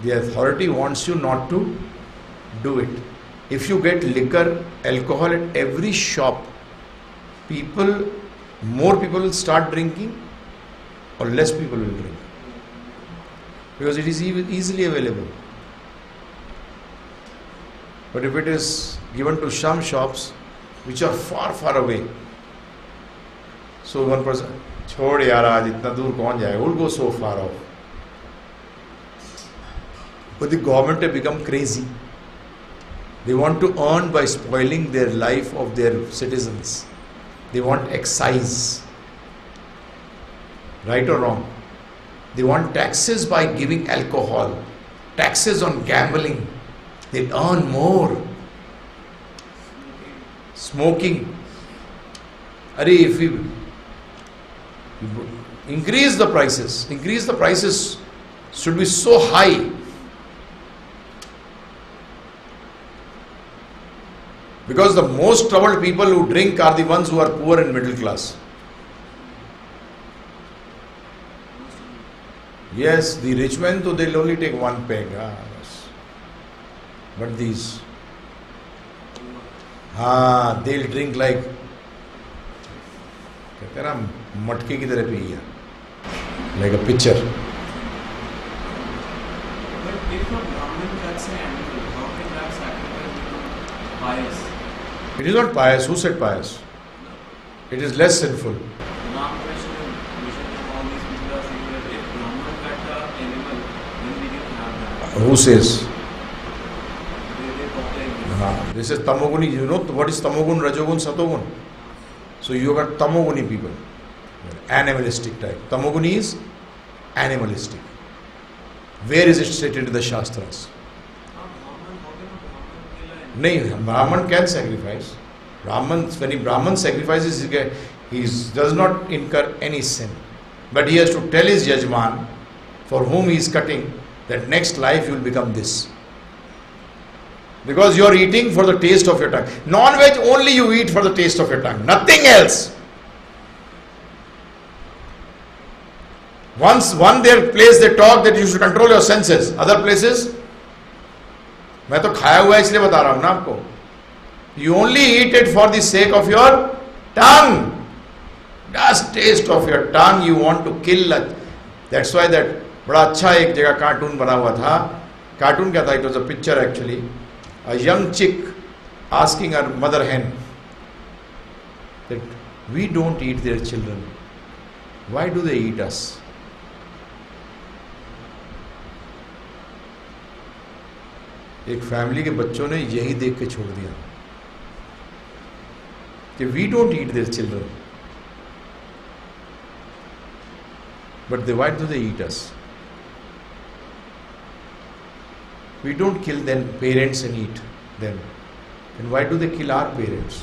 The authority wants you not to do it. If you get liquor, alcohol at every shop, more people will start drinking or less people will drink. Because it is easily available. But if it is given to some shops which are far, far away, so one person, chhod yaar, aaj itna dur kaun jayega, will go so far off. But the government have become crazy. They want to earn by spoiling their life of their citizens. They want excise. Right or wrong? They want taxes by giving alcohol, taxes on gambling. They earn more. Smoking. If we increase the prices should be so high. Because the most troubled people who drink are the ones who are poor and middle class. Yes, the rich men, though, they'll only take one peg. Yes. But these, they'll drink like, matke ki tarah piya, like a pitcher. But if a Brahmin cuts an animal, how can that sacrifice become pious? It is not pious. Who said pious? It is less sinful. Ram Krishna, Vishnu, all these people are saying that if Brahman cut an animal, then we can have that. Who says? They talk like this. This is tamoguni. You know what is tamogun, rajogun, satogun? So you got tamoguni people. Animalistic type. Tamoguni is animalistic. Where is it stated in the Shastras? No, Brahman can sacrifice. When a Brahman sacrifices, he does not incur any sin. But he has to tell his Yajman, for whom he is cutting, that next life you will become this. Because you are eating for the taste of your tongue. Non-veg only you eat for the taste of your tongue. Nothing else. One place they talk that you should control your senses. Other places, मैं तो खाया हुआ इसलिए बता रहा हूं ना आपको. You only eat it for the sake of your tongue. Just taste of your tongue you want to kill. That's why that बड़ा अच्छा एक जगह कार्टून बना हुआ था. कार्टून क्या था? It was a picture actually. A young chick asking her mother hen that we don't eat their children. Why do they eat us? एक फैमिली के बच्चों ने यही देख के छोड़ दिया कि we don't eat their children, but why do they eat us? We don't kill them parents and eat them, and why do they kill our parents?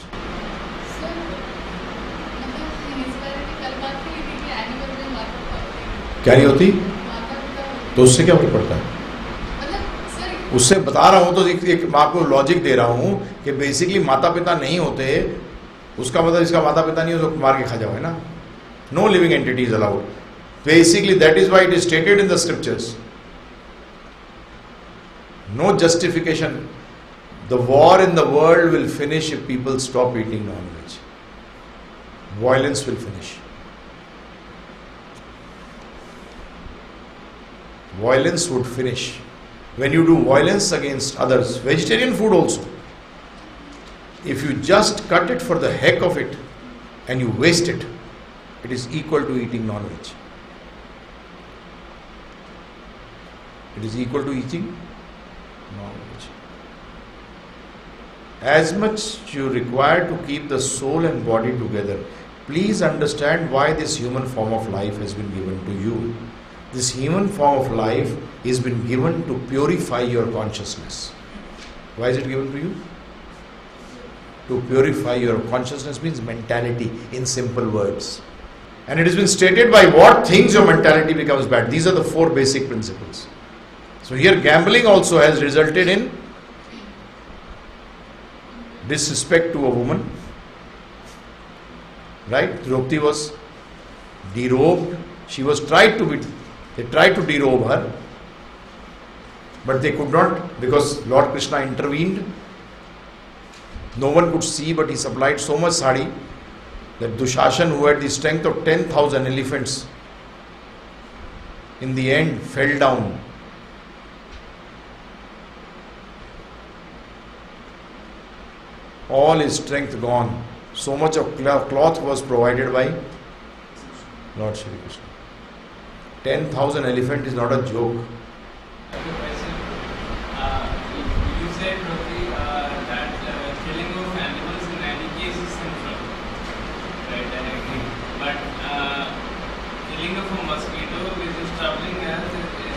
क्या नहीं होती तो उससे क्या फर्क पड़ता है? उससे बता रहा हूं तो एक आपको लॉजिक दे रहा हूं कि बेसिकली माता पिता नहीं होते, उसका मतलब इसका माता पिता नहीं हो तो मार के खा जाओ, है ना? No living entity is allowed. Basically that is why it is stated in the scriptures. No justification. The war in the world will finish if people stop eating non-veg. Violence will finish. Violence would finish. When you do violence against others, vegetarian food also, if you just cut it for the heck of it and you waste it, it is equal to eating non-veg. It is equal to eating non-veg. As much you require to keep the soul and body together, please understand why this human form of life has been given to you. This human form of life has been given to purify your consciousness. Why is it given to you? To purify your consciousness means mentality in simple words. And it has been stated by what things your mentality becomes bad. These are the 4 basic principles. So here gambling also has resulted in disrespect to a woman. Right? Draupadi was derobed. They tried to derobe her. But they could not, because Lord Krishna intervened. No one could see, but he supplied so much sari that Dushashan, who had the strength of 10,000 elephants, in the end fell down. All his strength gone. So much of cloth was provided by Lord Shri Krishna. 10,000 elephant is not a joke. I have a question. You said, Ravi, that killing of animals in any case is sinful. Right, I agree. But killing of a mosquito which is traveling as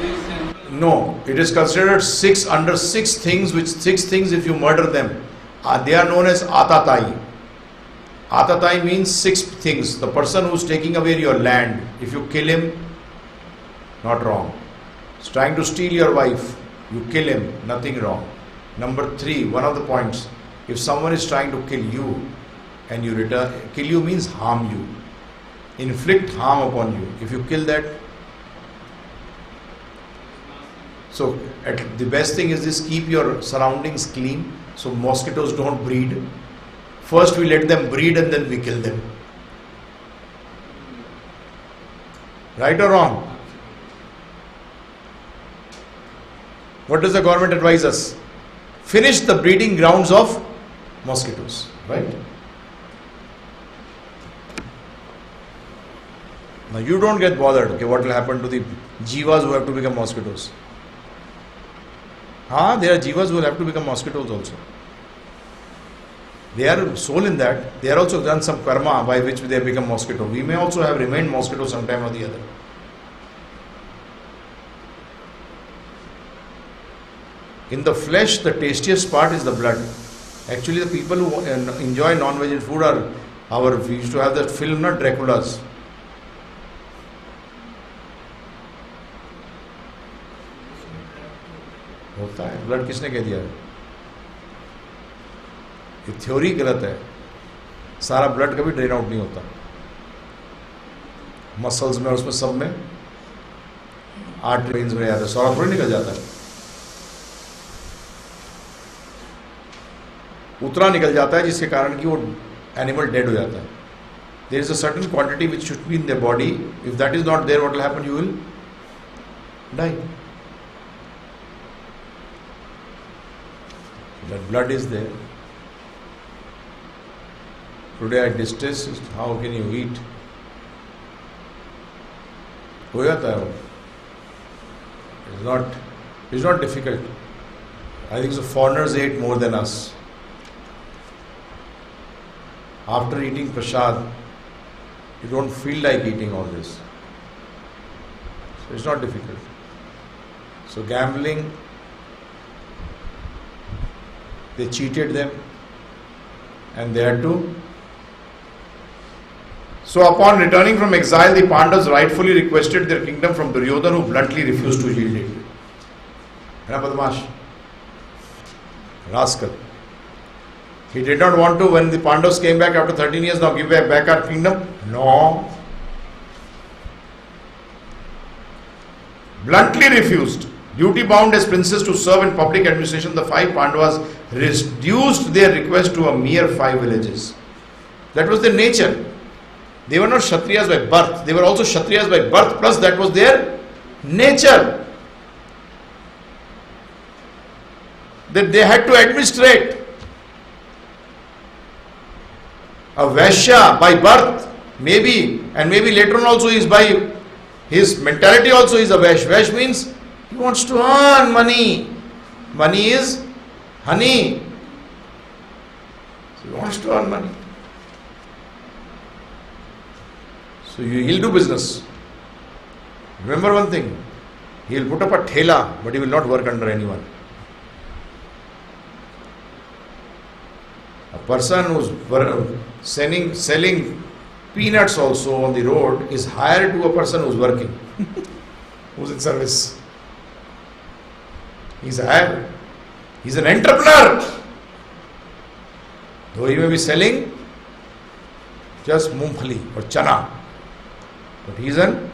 is sinful? No, it is considered under six things, which six things if you murder them, they are known as atatai. Atatai means six things. The person who is taking away your land, if you kill him, not wrong. He's trying to steal your wife, you kill him, nothing wrong. Number 3, one of the points, if someone is trying to kill you and you return, kill you means harm you, inflict harm upon you. If you kill that, so the best thing is this: keep your surroundings clean so mosquitoes don't breed. First we let them breed and then we kill them. Right or wrong? What does the government advise us? Finish the breeding grounds of mosquitoes, right? Now you don't get bothered, okay, what will happen to the jivas who have to become mosquitoes? There are jivas who will have to become mosquitoes also. They are soul in that. They are also done some karma by which they become mosquito. We may also have remained mosquito sometime or the other. In the flesh, the tastiest part is the blood. Actually, the people who enjoy non-vegetarian food are we used to have that film, not Dracula's. होता है, blood किसने कह दिया है? ये theory गलत है. सारा ब्लड कभी ड्रेन आउट नहीं होता. मसल्स में, उसमें सब में, आर्टरीज में जाता है, सारा थोड़ी निकल जाता है. उतना निकल जाता है जिसके कारण कि वो एनिमल डेड हो जाता है. There is a certain quantity which should be in the body. If that is not there, what will happen? You will die. That blood is there. Today I distress, how can you eat? हो जाता है वो. It's not difficult. I think so foreigners ate more than us. After eating prasad, you don't feel like eating all this. So it's not difficult. So gambling, they cheated them and they had to. So upon returning from exile, the Pandavas rightfully requested their kingdom from Duryodhana, who bluntly refused to yield it. है ना बदमाश, rascal. He did not want to, when the Pandavas came back after 13 years, now give back our kingdom. No. Bluntly refused. Duty bound as princes to serve in public administration, the 5 Pandavas reduced their request to a mere 5 villages. That was their nature. They were not Kshatriyas by birth. They were also Kshatriyas by birth, plus that was their nature. That they had to administrate. A Vaishya by birth, maybe, and maybe later on also is by his mentality also is a Vaishya. Vaishya means he wants to earn money. Money is honey. So he wants to earn money. So he'll do business. Remember one thing, he'll put up a thela, but he will not work under anyone. A person who's selling peanuts also on the road is hired to a person who's working, who's in service. He's hired. He's an entrepreneur. Though he may be selling just mumphali or chana, but he's an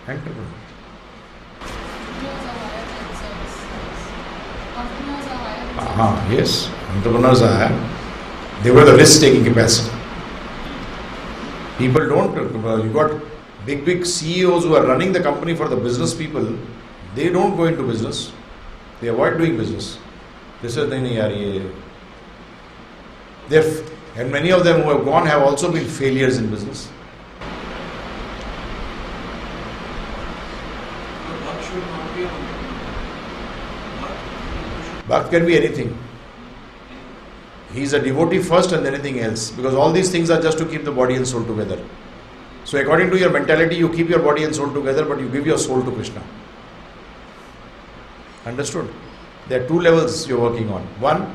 entrepreneur. Yes, entrepreneurs are. They were the risk-taking capacity. People don't. You got big CEOs who are running the company for the business people. They don't go into business. They avoid doing business. They say, "Nahi, yaar, ye." And many of them who have gone have also been failures in business. But what should not be a Bhakt can be anything. He is a devotee first and then anything else. Because all these things are just to keep the body and soul together. So according to your mentality, you keep your body and soul together, but you give your soul to Krishna. Understood? There are two levels you are working on. One,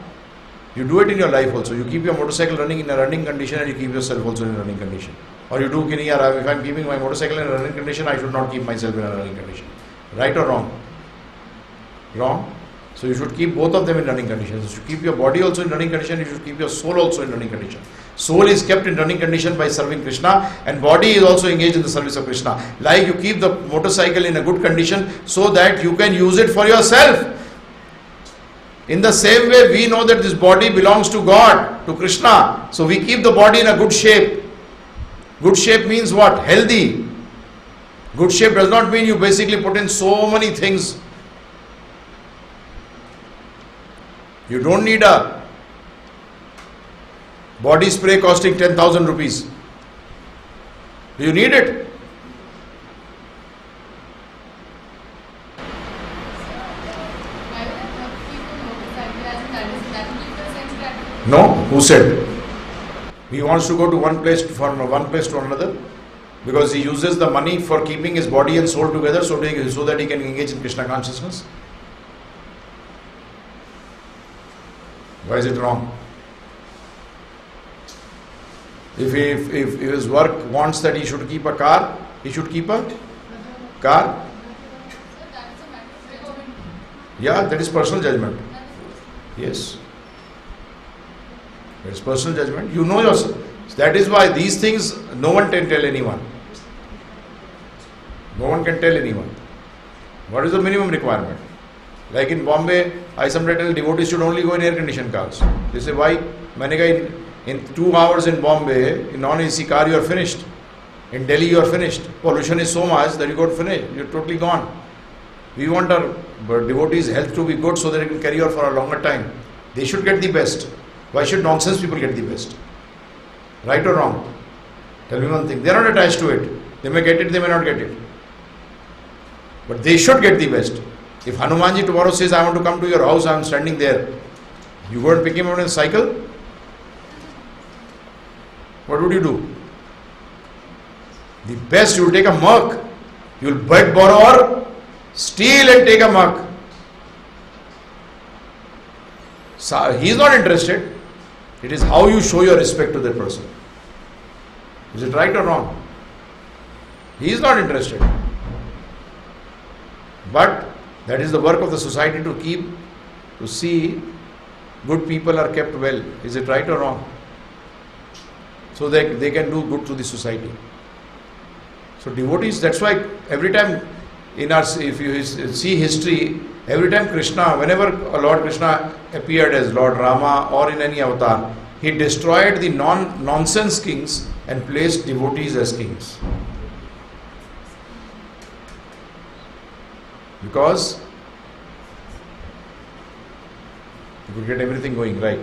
you do it in your life also. You keep your motorcycle running in a running condition and you keep yourself also in a running condition. Or you do, if I am keeping my motorcycle in a running condition, I should not keep myself in a running condition. Right or wrong? Wrong. So you should keep both of them in running conditions. You should keep your body also in running condition, you should keep your soul also in running condition. Soul is kept in running condition by serving Krishna, and body is also engaged in the service of Krishna. Like you keep the motorcycle in a good condition so that you can use it for yourself. In the same way, we know that this body belongs to God, to Krishna. So we keep the body in a good shape. Good shape means what? Healthy. Good shape does not mean you basically put in so many things. You don't need a body spray costing 10,000 rupees. Do you need it? No? Who said? He wants to go to one place from one place to another because he uses the money for keeping his body and soul together so that he can engage in Krishna consciousness. Why is it wrong? If his work wants that he should keep a car, he should keep a car. Yeah, that is personal judgment. Yes. That is personal judgment. You know yourself. That is why these things no one can tell anyone. No one can tell anyone. What is the minimum requirement? Like in Bombay, I sometimes tell devotees should only go in air-conditioned cars. They say, why? In 2 hours in Bombay, in non-AC car, you are finished. In Delhi, you are finished. Pollution is so much that you got finished. You are totally gone. We want our devotees' health to be good so that they can carry on for a longer time. They should get the best. Why should nonsense people get the best? Right or wrong? Tell me one thing. They are not attached to it. They may get it, they may not get it. But they should get the best. If Hanumanji tomorrow says, I want to come to your house, I am standing there. You go and pick him up on a cycle? What would you do? The best, you will take a Merc. You will beg, borrow or steal and take a Merc. So, he is not interested. It is how you show your respect to that person. Is it right or wrong? He is not interested. But that is the work of the society to see good people are kept well. Is it right or wrong? So they can do good to the society. So devotees, that's why every time if you see history, every time Krishna, whenever Lord Krishna appeared as Lord Rama or in any avatar, he destroyed the nonsense kings and placed devotees as kings. Because you could get everything going right.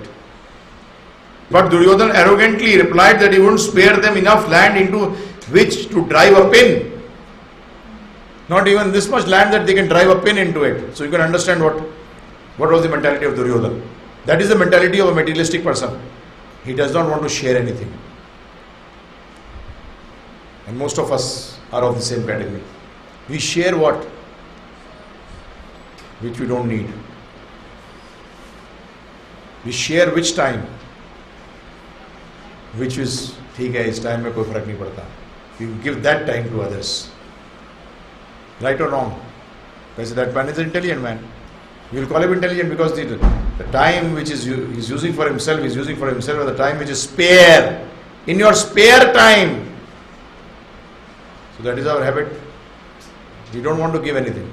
But Duryodhana arrogantly replied that he wouldn't spare them enough land into which to drive a pin. Not even this much land that they can drive a pin into it. So you can understand what was the mentality of Duryodhana. That is the mentality of a materialistic person. He does not want to share anything. And most of us are of the same category. We share what? Which we don't need. We share which time? Which is, ठीक है, इस time में कोई फर्क नहीं पड़ता. We give that time to others. Right or wrong? Because that man is an intelligent man. You will call him intelligent because the time which he's using for himself, or the time which is spare. In your spare time. So that is our habit. We don't want to give anything.